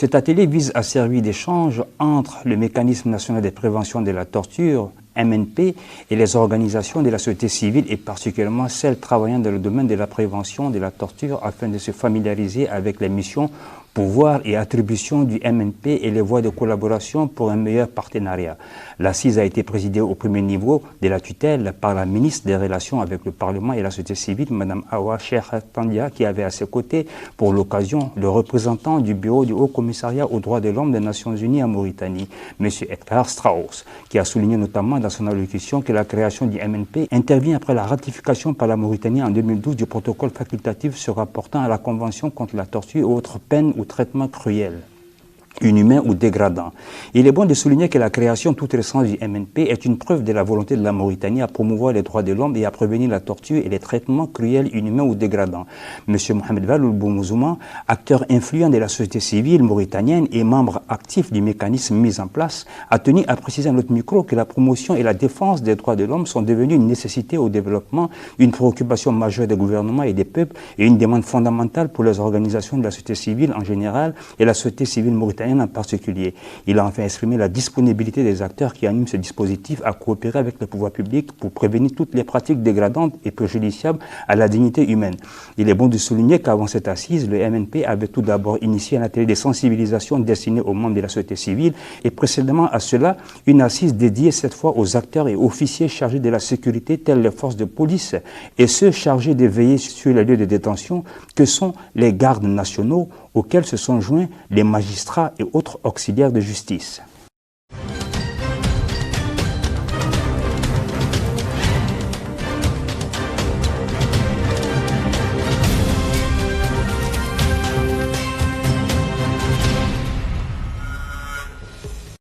Cet atelier vise à servir d'échange entre le Mécanisme national de prévention de la torture, MNP, et les organisations de la société civile et particulièrement celles travaillant dans le domaine de la prévention de la torture afin de se familiariser avec les missions, pouvoirs et attributions du MNP et les voies de collaboration pour un meilleur partenariat. L'assise a été présidée au premier niveau de la tutelle par la ministre des Relations avec le Parlement et la société civile, Mme Awa Cheikh Tandia, qui avait à ses côtés, pour l'occasion, le représentant du bureau du Haut-Commissariat aux droits de l'homme des Nations Unies en Mauritanie, M. Edgar Strauss, qui a souligné notamment dans son allocution que la création du MNP intervient après la ratification par la Mauritanie en 2012 du protocole facultatif se rapportant à la Convention contre la torture et autres peines ou traitements cruels, inhumains ou dégradants. Il est bon de souligner que la création toute récente du MNP est une preuve de la volonté de la Mauritanie à promouvoir les droits de l'homme et à prévenir la torture et les traitements cruels, inhumains ou dégradants. M. Mohamed Valoul Boumouzouman, acteur influent de la société civile mauritanienne et membre actif du mécanisme mis en place, a tenu à préciser à notre micro que la promotion et la défense des droits de l'homme sont devenues une nécessité au développement, une préoccupation majeure des gouvernements et des peuples et une demande fondamentale pour les organisations de la société civile en général et la société civile mauritanienne en particulier. Il a enfin exprimé la disponibilité des acteurs qui animent ce dispositif à coopérer avec le pouvoir public pour prévenir toutes les pratiques dégradantes et préjudiciables à la dignité humaine. Il est bon de souligner qu'avant cette assise, le MNP avait tout d'abord initié un atelier de sensibilisation destiné aux membres de la société civile et précédemment à cela, une assise dédiée cette fois aux acteurs et officiers chargés de la sécurité tels les forces de police et ceux chargés de veiller sur les lieux de détention que sont les gardes nationaux auxquels se sont joints les magistrats et autres auxiliaires de justice.